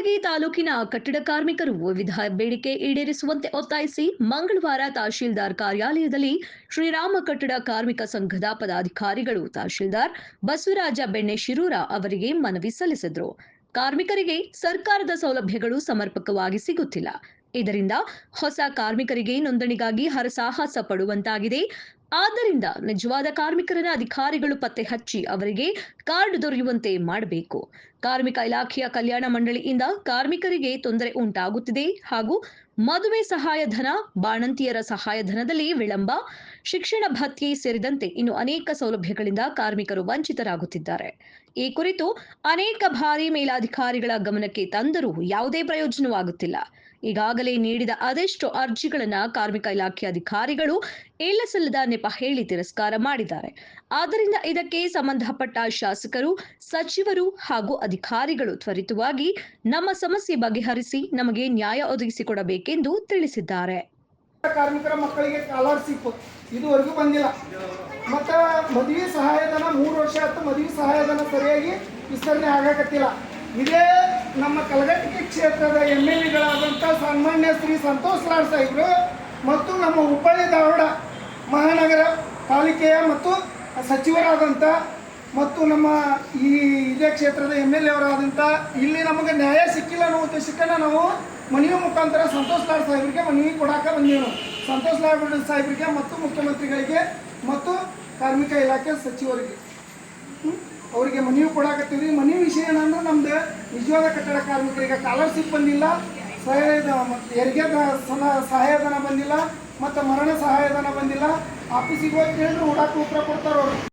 ಕಲಘಟಗಿ ತಾಲೂಕಿನ ಕಟ್ಟಡ ಕಾರ್ಮಿಕರು ವಿವಿಧ ಬೇಡಿಕೆ ಈಡೇರಿಸುವಂತೆ ಒತ್ತಾಯಿಸಿ ಮಂಗಳವಾರ ತಹಶೀಲ್ದಾರ್ ಕಾರ್ಯಾಲಯದಲ್ಲಿ ಶ್ರೀರಾಮ ಕಟ್ಟಡ ಕಾರ್ಮಿಕ ಸಂಘದ ಪದಾಧಿಕಾರಿಗಳು ತಹಶೀಲ್ದಾರ್ ಬಸವರಾಜ ಬೆಣ್ಣೆ ಶಿರೂರ ಅವರಿಗೆ ಮನವಿ ಸಲ್ಲಿಸಿದರು. ಕಾರ್ಮಿಕರಿಗೆ ಸರ್ಕಾರದ ಸೌಲಭ್ಯಗಳು ಸಮರ್ಪಕವಾಗಿ ಸಿಗುತ್ತಿಲ್ಲ. ಇದರಿಂದ ಹೊಸ ಕಾರ್ಮಿಕರಿಗೆ ನೋಂದಣಿಗಾಗಿ ಹರಸಾಹಸ ಪಡುವಂತಾಗಿದೆ. ಆದ್ದರಿಂದ ನಿಜವಾದ ಕಾರ್ಮಿಕರನ್ನ ಅಧಿಕಾರಿಗಳು ಪತ್ತೆ ಹಚ್ಚಿ ಅವರಿಗೆ ಕಾರ್ಡ್ ದೊರೆಯುವಂತೆ ಮಾಡಬೇಕು. ಕಾರ್ಮಿಕ ಇಲಾಖೆಯ ಕಲ್ಯಾಣ ಮಂಡಳಿಯಿಂದ ಕಾರ್ಮಿಕರಿಗೆ ತೊಂದರೆ ಉಂಟಾಗುತ್ತಿದೆ ಹಾಗೂ ಮದುವೆ ಸಹಾಯಧನ, ಬಾಣಂತಿಯರ ಸಹಾಯಧನದಲ್ಲಿ ವಿಳಂಬ, ಶಿಕ್ಷಣ ಭತ್ಯೆ ಸೇರಿದಂತೆ ಇನ್ನು ಅನೇಕ ಸೌಲಭ್ಯಗಳಿಂದ ಕಾರ್ಮಿಕರು ವಂಚಿತರಾಗುತ್ತಿದ್ದಾರೆ. ಈ ಕುರಿತು ಅನೇಕ ಬಾರಿ ಮೇಲಾಧಿಕಾರಿಗಳ ಗಮನಕ್ಕೆ ತಂದರೂ ಯಾವುದೇ ಪ್ರಯೋಜನವಾಗುತ್ತಿಲ್ಲ. ಈಗಾಗಲೇ ನೀಡಿದ ಅದೆಷ್ಟೋ ಅರ್ಜಿಗಳನ್ನ ಕಾರ್ಮಿಕ ಇಲಾಖೆ ಅಧಿಕಾರಿಗಳು ಇಲ್ಲಸಲ್ಲದ ನೆಪ ಹೇಳಿ ತಿರಸ್ಕಾರ ಮಾಡಿದ್ದಾರೆ. ಆದ್ದರಿಂದ ಇದಕ್ಕೆ ಸಂಬಂಧಪಟ್ಟ ಶಾಸಕರು, ಸಚಿವರು ಹಾಗೂ ಅಧಿಕಾರಿಗಳು ತ್ವರಿತವಾಗಿ ನಮ್ಮ ಸಮಸ್ಯೆ ಬಗೆಹರಿಸಿ ನಮಗೆ ನ್ಯಾಯ ಒದಗಿಸಿಕೊಡಬೇಕೆಂದು ತಿಳಿಸಿದ್ದಾರೆ. ಕಾರ್ಮಿಕರ ಮಕ್ಕಳಿಗೆ ಸ್ಕಾಲರ್‌ಶಿಪ್ ಇದುವರೆಗೂ ಬಂದಿಲ್ಲ. ಮತ್ತು ಮದುವೆ ಸಹಾಯಧನ 3 ವರ್ಷ ಆಯ್ತು, ಮದುವೆ ಸಹಾಯಧನ ಸರಿಯಾಗಿ ವಿಸ್ತರಣೆ ಆಗಕತ್ತಿಲ್ಲ. ಇದೇ ನಮ್ಮ ಕಲಘಟಗಿ ಕ್ಷೇತ್ರದ MLAಗಳಾದಂಥ ಸನ್ಮಾನ್ಯ ಶ್ರೀ ಸಂತೋಷ್ ಲಾಡ್ ಸಾಹೇಬರು ಮತ್ತು ನಮ್ಮ ಹುಬ್ಬಳ್ಳಿ ಧಾರವಾಡ ಮಹಾನಗರ ಪಾಲಿಕೆಯ ಮತ್ತು ಸಚಿವರಾದಂಥ ಮತ್ತು ನಮ್ಮ ಇದೇ ಕ್ಷೇತ್ರದ MLA ಅವರಾದಂಥ ಇಲ್ಲಿ ನಮಗೆ ನ್ಯಾಯ ಸಿಕ್ಕಿಲ್ಲ ಅನ್ನೋ ಉದ್ದೇಶಕ್ಕೆ ನಾವು ಮನವಿ ಮುಖಾಂತರ ಸಂತೋಷ್ ಲಾಡ್ ಸಾಹೇಬರಿಗೆ ಮನವಿ ಕೊಡಾಕ ಬಂದೀವಿ. ಸಂತೋಷ್ ಲಾಡ್ ಸಾಹೇಬರಿಗೆ ಮತ್ತು ಮುಖ್ಯಮಂತ್ರಿಗಳಿಗೆ ಮತ್ತು ಕಾರ್ಮಿಕ ಇಲಾಖೆ ಸಚಿವರಿಗೆ ಅವರಿಗೆ ಮನವಿ ಕೊಡಾಕತ್ತೀವಿ. ಮನವಿ ವಿಷಯ ಏನಂದ್ರೆ ನಮ್ದು ನಿಜವಾದ ಕಟ್ಟಡ ಕಾರ್ಮಿಕರಿಗೆ ಸ್ಕಾಲರ್‌ಶಿಪ್ ಬಂದಿಲ್ಲ, ಹೆರಿಗೆ ಸಹಾಯಧನ ಬಂದಿಲ್ಲ ಮತ್ತು ಮರಣ ಸಹಾಯಧನ ಬಂದಿಲ್ಲ. ಆಫೀಸಿಗೆ ಹೋಗಿ ಕೇಳಿದ್ರೆ ಹುಡಾಕ ಉತ್ತರ ಕೊಡ್ತಾರೆ ಅವರು.